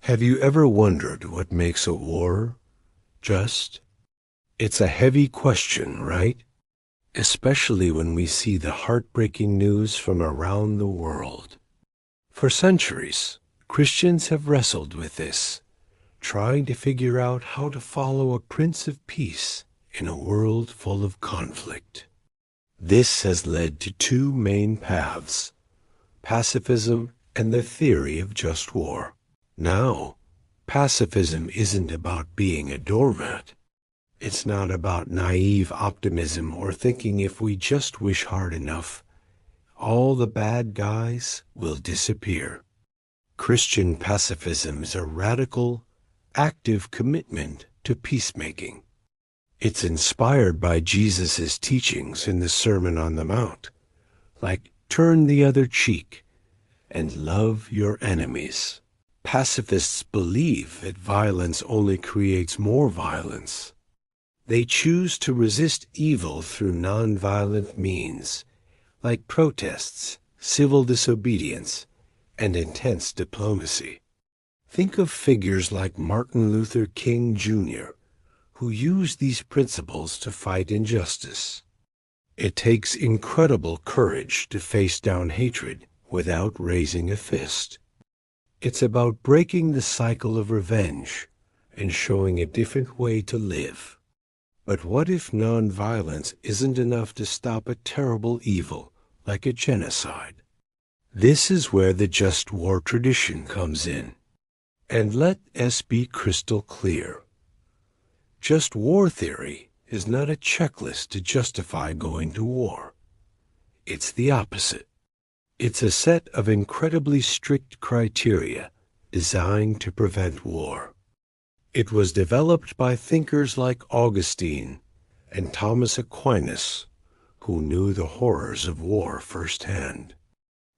Have you ever wondered what makes a war just? It's a heavy question, right? Especially when we see the heartbreaking news from around the world. For centuries, Christians have wrestled with this, trying to figure out how to follow a Prince of Peace in a world full of conflict. This has led to two main paths: pacifism and the theory of just war. Now, pacifism isn't about being a doormat. It's not about naive optimism or thinking if we just wish hard enough, all the bad guys will disappear. Christian pacifism is a radical, active commitment to peacemaking. It's inspired by Jesus' teachings in the Sermon on the Mount, like turn the other cheek and love your enemies. Pacifists believe that violence only creates more violence. They choose to resist evil through nonviolent means, like protests, civil disobedience, and intense diplomacy. Think of figures like Martin Luther King Jr., who used these principles to fight injustice. It takes incredible courage to face down hatred without raising a fist. It's about breaking the cycle of revenge and showing a different way to live. But what if nonviolence isn't enough to stop a terrible evil like a genocide? This is where the just war tradition comes in. And let us be crystal clear. Just war theory is not a checklist to justify going to war. It's the opposite. It's a set of incredibly strict criteria designed to prevent war. It was developed by thinkers like Augustine and Thomas Aquinas, who knew the horrors of war firsthand.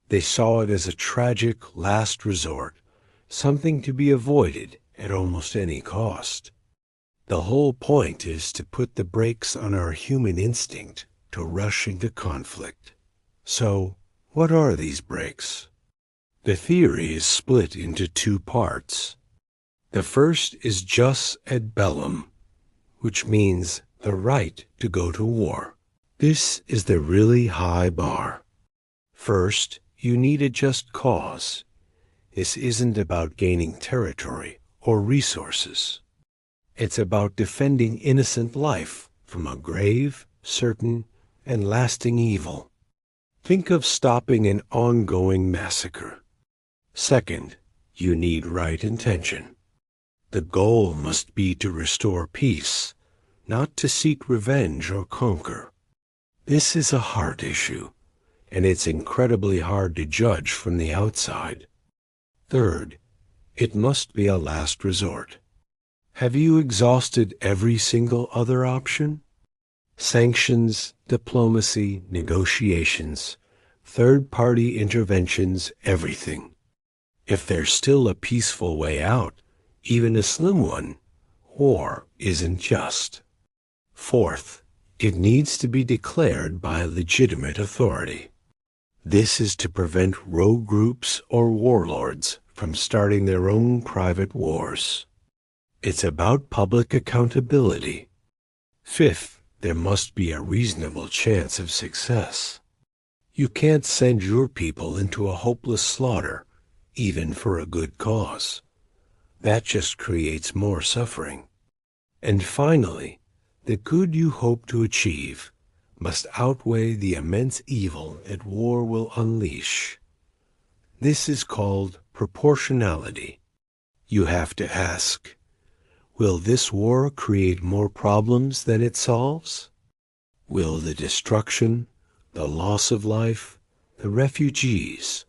They saw it as a tragic last resort, something to be avoided at almost any cost. The whole point is to put the brakes on our human instinct to rush into conflict. So, what are these brakes? The theory is split into two parts. The first is jus ad bellum, which means the right to go to war. This is the really high bar. First, you need a just cause. This isn't about gaining territory or resources. It's about defending innocent life from a grave, certain, and lasting evil. Think of stopping an ongoing massacre. Second, you need right intention. The goal must be to restore peace, not to seek revenge or conquer. This is a heart issue, and it's incredibly hard to judge from the outside. Third, it must be a last resort. Have you exhausted every single other option? Sanctions, diplomacy, negotiations, third-party interventions, everything. If there's still a peaceful way out, even a slim one, war isn't just. Fourth, it needs to be declared by a legitimate authority. This is to prevent rogue groups or warlords from starting their own private wars. It's about public accountability. Fifth, there must be a reasonable chance of success. You can't send your people into a hopeless slaughter, even for a good cause. That just creates more suffering. And finally, the good you hope to achieve must outweigh the immense evil that war will unleash. This is called proportionality. You have to ask, will this war create more problems than it solves? Will the destruction, the loss of life, the refugees,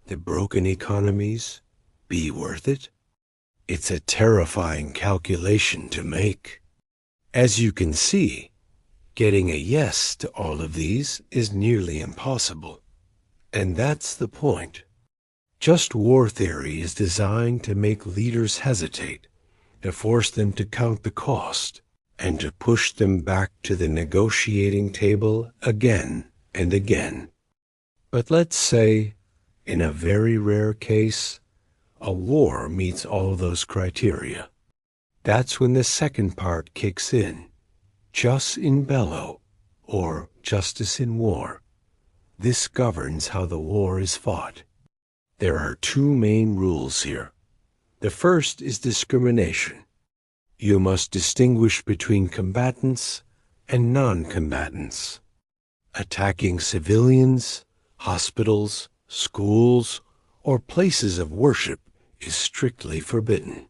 the broken economies be worth it? It's a terrifying calculation to make. As you can see, getting a yes to all of these is nearly impossible. And that's the point. Just war theory is designed to make leaders hesitate, to force them to count the cost, and to push them back to the negotiating table again and again. But let's say, in a very rare case, A war meets all those criteria. That's when the second part kicks in. Jus in bello, or justice in war. This governs how the war is fought. There are two main rules here. The first is discrimination. You must distinguish between combatants and non-combatants. Attacking civilians, hospitals, schools, or places of worship is strictly forbidden.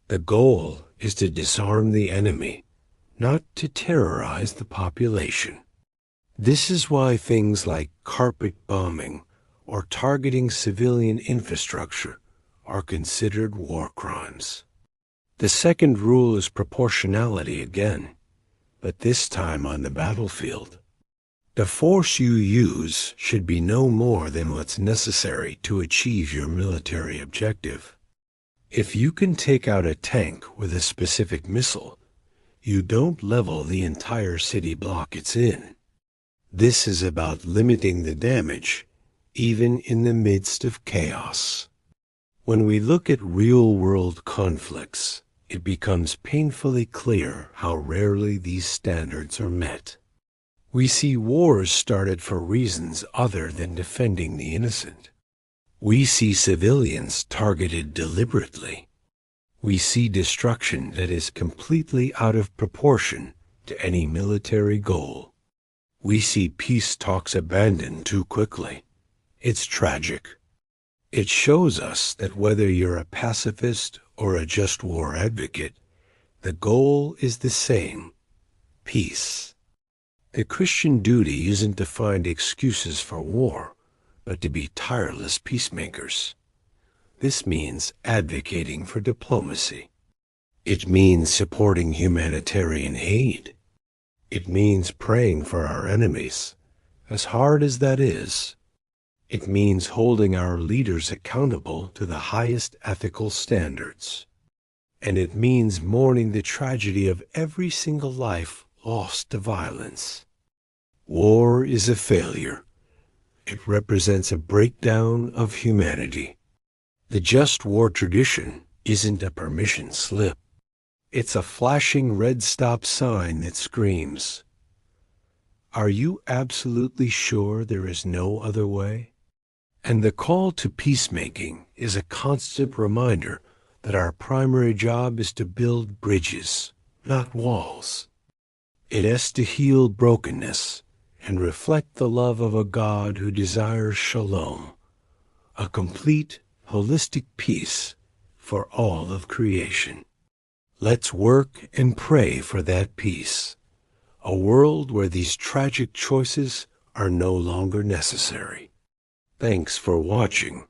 The goal is to disarm the enemy, not to terrorize the population. This is why things like carpet bombing or targeting civilian infrastructure are considered war crimes. The second rule is proportionality again, but this time on the battlefield. The force you use should be no more than what's necessary to achieve your military objective. If you can take out a tank with a specific missile, you don't level the entire city block it's in. This is about limiting the damage, even in the midst of chaos. When we look at real-world conflicts, it becomes painfully clear how rarely these standards are met. We see wars started for reasons other than defending the innocent. We see civilians targeted deliberately. We see destruction that is completely out of proportion to any military goal. We see peace talks abandoned too quickly. It's tragic. It shows us that whether you're a pacifist or a just war advocate, the goal is the same: peace. The Christian duty isn't to find excuses for war, but to be tireless peacemakers. This means advocating for diplomacy. It means supporting humanitarian aid. It means praying for our enemies, as hard as that is. It means holding our leaders accountable to the highest ethical standards. And it means mourning the tragedy of every single life lost to violence. War is a failure. It represents a breakdown of humanity. The just war tradition isn't a permission slip. It's a flashing red stop sign that screams, "Are you absolutely sure there is no other way?" And the call to peacemaking is a constant reminder that our primary job is to build bridges, not walls. It has to heal brokenness and reflect the love of a God who desires shalom, a complete, holistic peace for all of creation. Let's work and pray for that peace, a world where these tragic choices are no longer necessary. Thanks for watching.